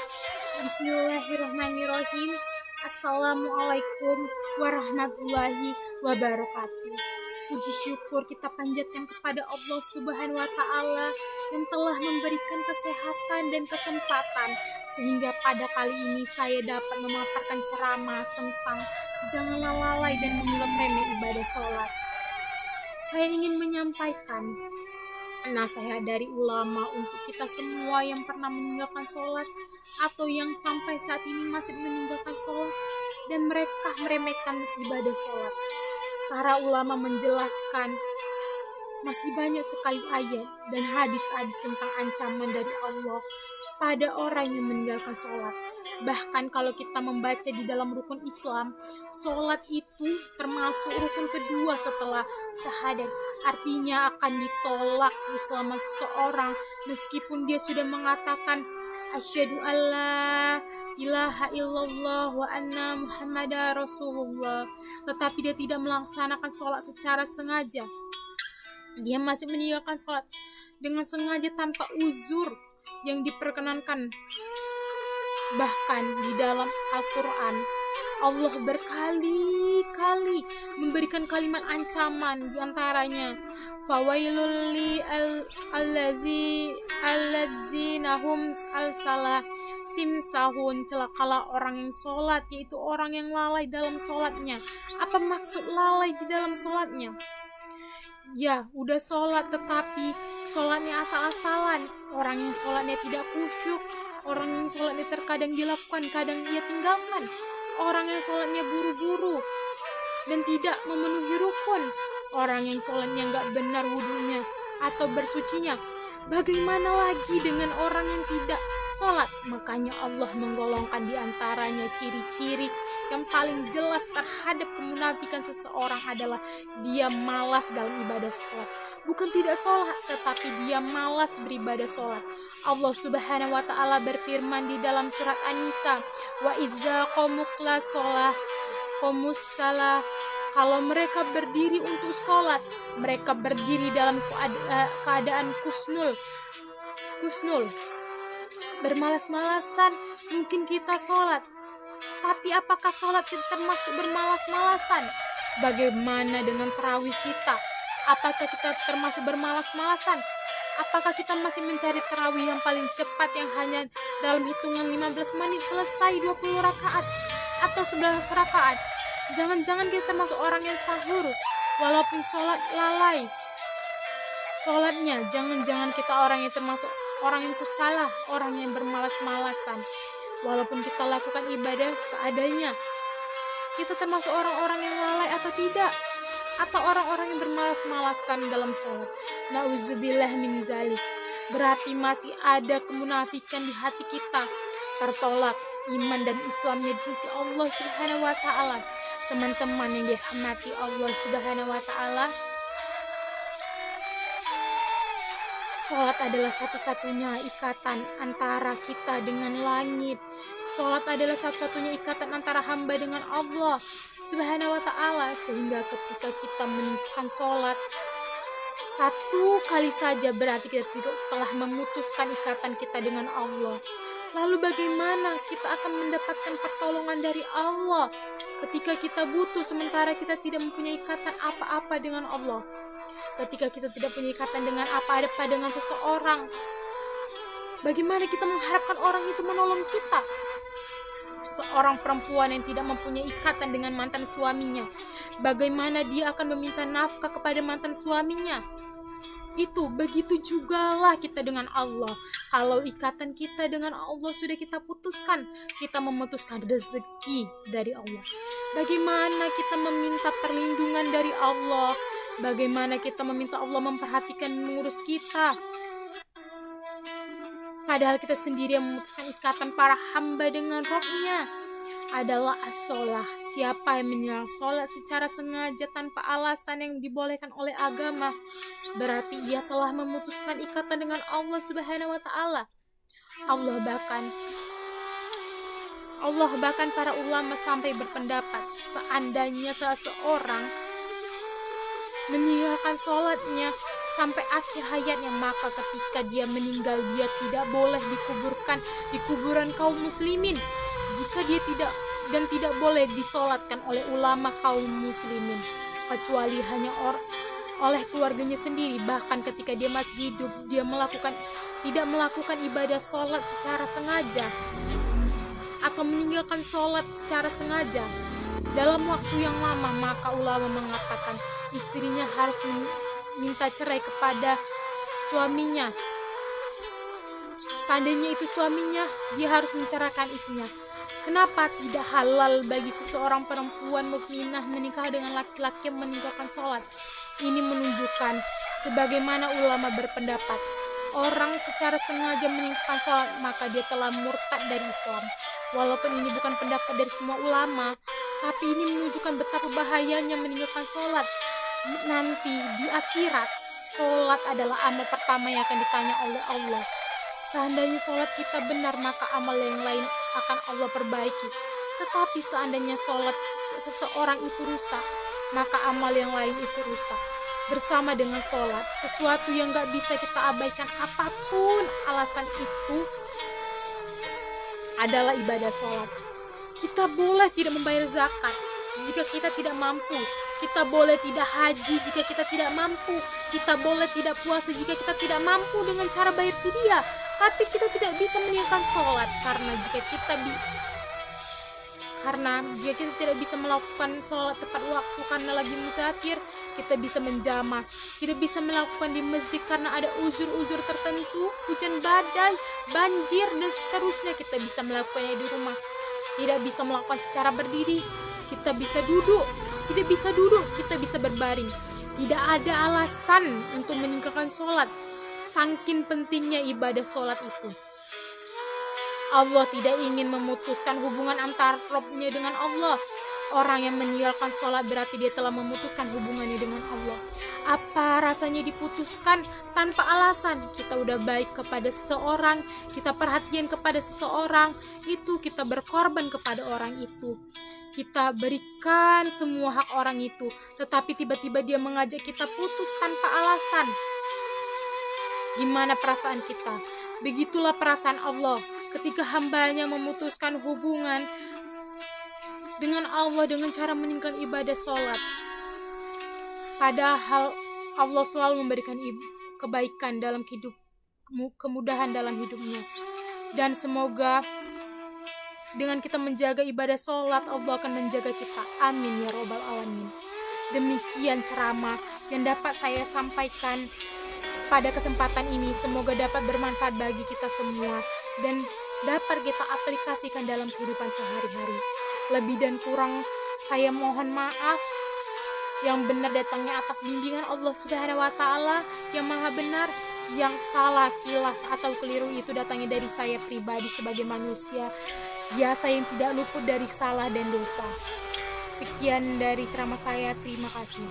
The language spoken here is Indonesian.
Bismillahirrahmanirrahim. Assalamualaikum warahmatullahi wabarakatuh. Puji syukur kita panjatkan kepada Allah Subhanahu wa Ta'ala yang telah memberikan kesehatan dan kesempatan sehingga pada kali ini saya dapat memaparkan ceramah tentang janganlah lalai dan menganggap remeh ibadah sholat. Saya ingin menyampaikan nasihat dari ulama untuk kita semua yang pernah meninggalkan sholat atau yang sampai saat ini masih meninggalkan sholat dan mereka meremehkan ibadah sholat. Para ulama menjelaskan masih banyak sekali ayat dan hadis-hadis tentang ancaman dari Allah pada orang yang meninggalkan sholat. Bahkan kalau kita membaca di dalam rukun Islam, sholat itu termasuk rukun kedua setelah syahadat. Artinya akan ditolak Islam seseorang meskipun dia sudah mengatakan asyhadu alla ilaha illallah wa anna muhammadar rasulullah, tetapi dia tidak melaksanakan sholat secara sengaja. Dia masih meninggalkan sholat dengan sengaja tanpa uzur yang diperkenankan. Bahkan di dalam Al-Quran Allah berkali-kali memberikan kalimat ancaman, diantaranya fawailul li alladzina hum al-salah timsahun, celakalah orang yang sholat, yaitu orang yang lalai dalam sholatnya. Apa maksud lalai di dalam sholatnya? Ya, udah sholat tetapi sholatnya asal-asalan. Orang yang sholatnya tidak khusyuk, orang yang sholatnya terkadang dilakukan, kadang ia tinggalkan. Orang yang sholatnya buru-buru dan tidak memenuhi rukun. Orang yang sholatnya nggak benar wudunya atau bersucinya. Bagaimana lagi dengan orang yang tidak sholat? Makanya Allah menggolongkan di antaranya ciri-ciri yang paling jelas terhadap kemunafikan seseorang adalah dia malas dalam ibadah sholat. Bukan tidak sholat, tetapi dia malas beribadah sholat. Allah Subhanahu wa Ta'ala berfirman di dalam surat An-Nisa, wa idza qamukla sholah qomus salah. Kalau mereka berdiri untuk sholat, mereka berdiri dalam keadaan kusnul, bermalas-malasan. Mungkin kita sholat, tapi apakah sholat kita termasuk bermalas-malasan? Bagaimana dengan tarawih kita? Apakah kita termasuk bermalas-malasan? Apakah kita masih mencari tarawih yang paling cepat yang hanya dalam hitungan 15 menit selesai 20 rakaat atau 11 rakaat? Jangan-jangan kita termasuk orang yang sahur walaupun sholat lalai sholatnya. Jangan-jangan kita orang yang termasuk orang yang kusalah, orang yang bermalas-malasan. Walaupun kita lakukan ibadah seadanya, kita termasuk orang-orang yang lalai atau tidak? Atau orang-orang yang bermalas-malasan dalam sholat? Nauzubillah min zalik. Berarti masih ada kemunafikan di hati kita, tertolak iman dan Islamnya di sisi Allah Subhanahu wa Ta'ala. Teman-teman yang dirahmati Allah Subhanahu wa Ta'ala, sholat adalah satu-satunya ikatan antara kita dengan langit. Sholat adalah satu-satunya ikatan antara hamba dengan Allah Subhanahu wa Ta'ala. Sehingga ketika kita meninggalkan sholat satu kali saja, berarti kita telah memutuskan ikatan kita dengan Allah. Lalu bagaimana kita akan mendapatkan pertolongan dari Allah ketika kita butuh, sementara kita tidak mempunyai ikatan apa-apa dengan Allah? Ketika kita tidak punya ikatan dengan apa-apa dengan seseorang, bagaimana kita mengharapkan orang itu menolong kita? Seorang perempuan yang tidak mempunyai ikatan dengan mantan suaminya, bagaimana dia akan meminta nafkah kepada mantan suaminya? Itu begitu jugalah kita dengan Allah. Kalau ikatan kita dengan Allah sudah kita putuskan, kita memutuskan rezeki dari Allah. Bagaimana kita meminta perlindungan dari Allah? Bagaimana kita meminta Allah memperhatikan mengurus kita? Padahal kita sendiri yang memutuskan ikatan para hamba dengan Rabb-Nya adalah as-sholah. Siapa yang meninggalkan sholat secara sengaja tanpa alasan yang dibolehkan oleh agama, berarti ia telah memutuskan ikatan dengan Allah Subhanahu wa Ta'ala. Allah bahkan para ulama sampai berpendapat, seandainya seseorang meninggalkan sholatnya sampai akhir hayatnya. Maka ketika dia meninggal, dia tidak boleh dikuburkan di kuburan kaum muslimin jika dia tidak boleh disolatkan oleh ulama kaum muslimin, kecuali hanya oleh keluarganya sendiri. Bahkan ketika dia masih hidup, dia tidak melakukan ibadah sholat secara sengaja atau meninggalkan sholat secara sengaja dalam waktu yang lama, maka ulama mengatakan istrinya harus minta cerai kepada suaminya. Seandainya itu suaminya, dia harus menceraikan istrinya. Kenapa tidak halal bagi seseorang perempuan mukminah menikah dengan laki-laki yang meninggalkan sholat? Ini menunjukkan sebagaimana ulama berpendapat, orang secara sengaja meninggalkan sholat maka dia telah murtad dari Islam. Walaupun ini bukan pendapat dari semua ulama, tapi ini menunjukkan betapa bahayanya meninggalkan sholat. Nanti di akhirat, sholat adalah amal pertama yang akan ditanya oleh Allah. Seandainya sholat kita benar, maka amal yang lain akan Allah perbaiki. Tetapi seandainya sholat seseorang itu rusak, maka amal yang lain itu rusak. Bersama dengan sholat, sesuatu yang gak bisa kita abaikan apapun alasan itu adalah ibadah sholat. Kita boleh tidak membayar zakat jika kita tidak mampu. Kita boleh tidak haji jika kita tidak mampu. Kita boleh tidak puasa jika kita tidak mampu dengan cara bayar fidyah. Tapi kita tidak bisa meninggalkan sholat karena jika kita tidak bisa melakukan sholat tepat waktu karena lagi musafir, kita bisa menjamah. Tidak bisa melakukan di masjid karena ada uzur-uzur tertentu, hujan badai, banjir, dan seterusnya. Kita bisa melakukannya di rumah. Tidak bisa melakukan secara berdiri, kita bisa duduk. Tidak bisa duduk, kita bisa berbaring. Tidak ada alasan untuk meninggalkan sholat. Saking pentingnya ibadah sholat itu. Allah tidak ingin memutuskan hubungan antara Rabb-nya dengan Allah. Orang yang meninggalkan sholat berarti dia telah memutuskan hubungannya dengan Allah. Apa rasanya diputuskan tanpa alasan? Kita udah baik kepada seseorang, kita perhatian kepada seseorang, itu kita berkorban kepada orang itu. Kita berikan semua hak orang itu, tetapi tiba-tiba dia mengajak kita putus tanpa alasan. Gimana perasaan kita? Begitulah perasaan Allah ketika hambanya memutuskan hubungan dengan Allah dengan cara meninggalkan ibadah sholat. Padahal Allah selalu memberikan kebaikan dalam hidup, kemudahan dalam hidupnya. Dan semoga dengan kita menjaga ibadah sholat, Allah akan menjaga kita. Amin ya robbal alamin. Demikian ceramah yang dapat saya sampaikan pada kesempatan ini. Semoga dapat bermanfaat bagi kita semua dan dapat kita aplikasikan dalam kehidupan sehari-hari. Lebih dan kurang saya mohon maaf. Yang benar datangnya atas bimbingan Allah Subhanahu wa Ta'ala yang maha benar. Yang salah, khilaf atau keliru itu datangnya dari saya pribadi sebagai manusia biasa yang tidak luput dari salah dan dosa. Sekian dari ceramah saya, terima kasih.